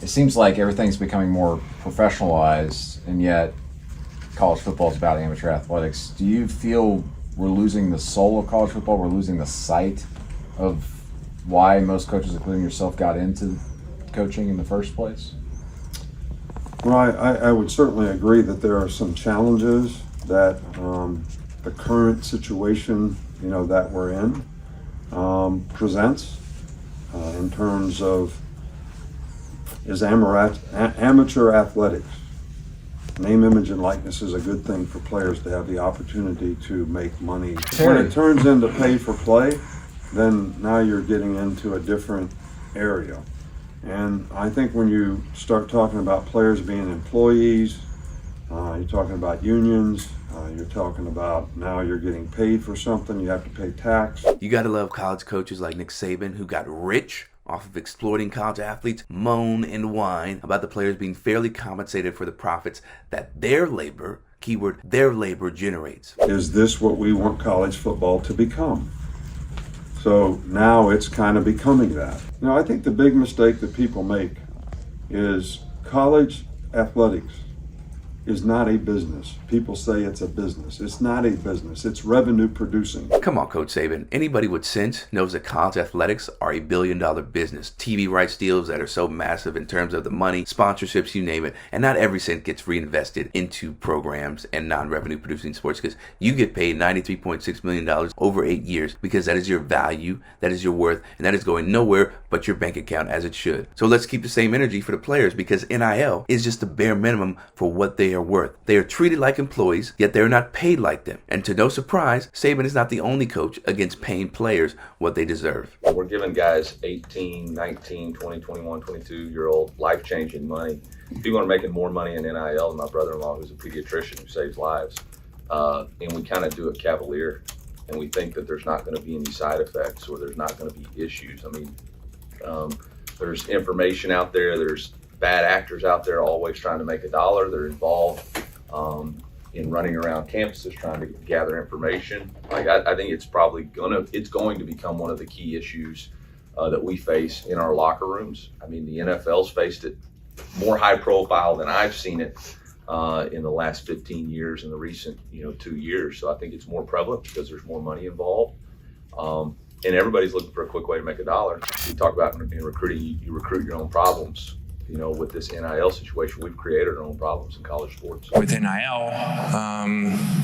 it seems like everything's becoming more professionalized, and yet college football is about amateur athletics. Do you feel we're losing the soul of college football? We're losing the sight of why most coaches, including yourself, got into coaching in the first place? Well, I would certainly agree that there are some challenges that the current situation, that we're in presents in terms of amateur athletics. Name, image, and likeness is a good thing for players to have the opportunity to make money. When it turns into pay for play, then now you're getting into a different area. And I think when you start talking about players being employees, you're talking about unions, you're talking about now you're getting paid for something, you have to pay tax. You gotta love college coaches like Nick Saban, who got rich off of exploiting college athletes, moan and whine about the players being fairly compensated for the profits that their labor, keyword, their labor generates. Is this what we want college football to become? So now it's kind of becoming that. I think the big mistake that people make is college athletics is not a business. People say it's a business. It's not a business. It's revenue producing. Come on, Coach Saban. Anybody with sense knows that college athletics are a billion-dollar business. TV rights deals that are so massive in terms of the money, sponsorships, you name it. And not every cent gets reinvested into programs and non-revenue producing sports, because you get paid $93.6 million over 8 years because that is your value, that is your worth, and that is going nowhere but your bank account, as it should. So let's keep the same energy for the players, because NIL is just the bare minimum for what they are worth. They are treated like employees, yet they're not paid like them. And to no surprise, Saban is not the only coach against paying players what they deserve. We're giving guys 18, 19, 20, 21, 22-year-old life-changing money. People are making more money in NIL than my brother-in-law, who's a pediatrician who saves lives. And we kind of do it cavalier, and we think that there's not going to be any side effects or there's not going to be issues. I mean, there's information out there, there's bad actors out there always trying to make a dollar. They're involved in running around campuses trying to gather information. Like I think it's probably going to become one of the key issues that we face in our locker rooms. I mean, the NFL's faced it more high profile than I've seen it in the last 15 years, in the recent 2 years. So I think it's more prevalent because there's more money involved. And everybody's looking for a quick way to make a dollar. We talk about in recruiting, you recruit your own problems. With this NIL situation, we've created our own problems in college sports. With NIL,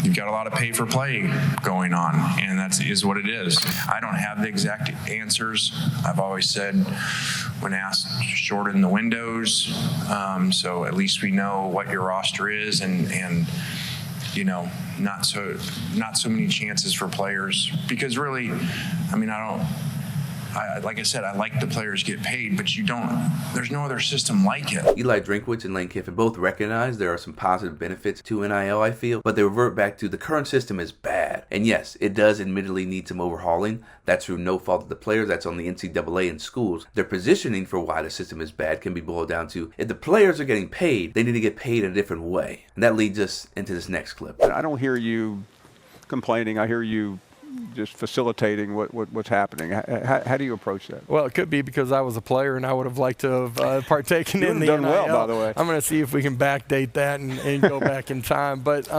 you've got a lot of pay for play going on, and that is what it is. I don't have the exact answers. I've always said, when asked, shorten the windows, so at least we know what your roster is, and not so many chances for players, because really, I mean, like I said, I like the players get paid, but there's no other system like it. Eli Drinkwitz and Lane Kiffin both recognize there are some positive benefits to NIL, I feel, but they revert back to the current system is bad. And yes, it does admittedly need some overhauling. That's through no fault of the players. That's on the NCAA and schools. Their positioning for why the system is bad can be boiled down to, if the players are getting paid, they need to get paid in a different way. And that leads us into this next clip. I don't hear you complaining. I hear you just facilitating what's happening. How do you approach that? Well, it could be because I was a player and I would have liked to have partaken in the done NIL. well, by the way. I'm going to see if we can backdate that and go back in time. But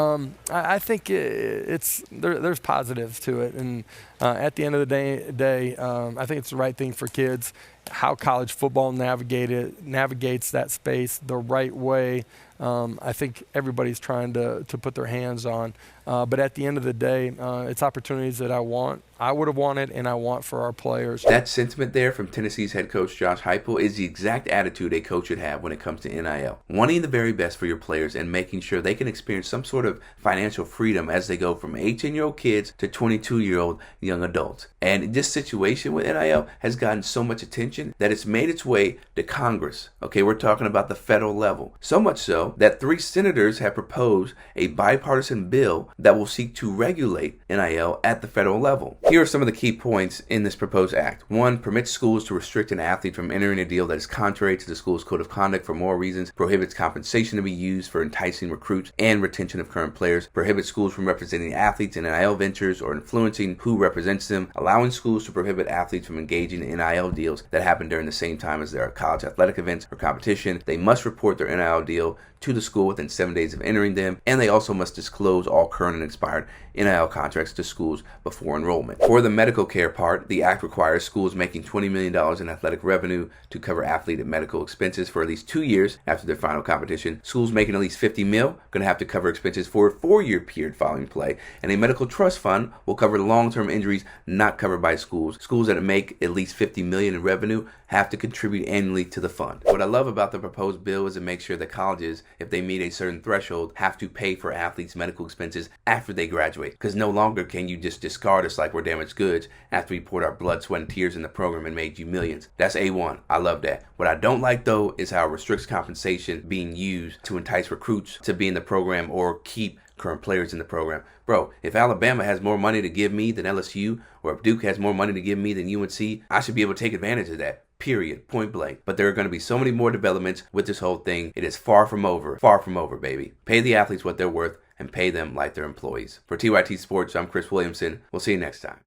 I think there's positives to it. And at the end of the day, I think it's the right thing for kids. How college football navigates that space the right way, I think everybody's trying to put their hands on. But at the end of the day, it's opportunities that I would have wanted, and I want for our players. That sentiment there from Tennessee's head coach Josh Heupel is the exact attitude a coach should have when it comes to NIL. Wanting the very best for your players and making sure they can experience some sort of financial freedom as they go from 18-year-old kids to 22-year-old young adults. And this situation with NIL has gotten so much attention that it's made its way to Congress. Okay, we're talking about the federal level. So much so that 3 senators have proposed a bipartisan bill that will seek to regulate NIL at the federal level. Here are some of the key points in this proposed act. 1, permits schools to restrict an athlete from entering a deal that is contrary to the school's code of conduct for moral reasons, prohibits compensation to be used for enticing recruits and retention of current players, prohibits schools from representing athletes in NIL ventures or influencing who represent represents them, allowing schools to prohibit athletes from engaging in NIL deals that happen during the same time as their college athletic events or competition. They must report their NIL deal to the school within 7 days of entering them, and they also must disclose all current and expired NIL contracts to schools before enrollment. For the medical care part, the act requires schools making $20 million in athletic revenue to cover athlete and medical expenses for at least 2 years after their final competition. Schools making at least $50 million going to have to cover expenses for a 4-year period following play, and a medical trust fund will cover long-term injuries not covered by schools. Schools that make at least $50 million in revenue have to contribute annually to the fund. What I love about the proposed bill is it makes sure that colleges, if they meet a certain threshold, have to pay for athletes' medical expenses after they graduate. Because no longer can you just discard us like we're damaged goods after we poured our blood, sweat, and tears in the program and made you millions. That's A1. I love that. What I don't like, though, is how it restricts compensation being used to entice recruits to be in the program or keep current players in the program. Bro, if Alabama has more money to give me than LSU, or if Duke has more money to give me than UNC, I should be able to take advantage of that. Period. Point blank. But there are going to be so many more developments with this whole thing. It is far from over. Far from over, baby. Pay the athletes what they're worth and pay them like they're employees. For TYT Sports, I'm Chris Williamson. We'll see you next time.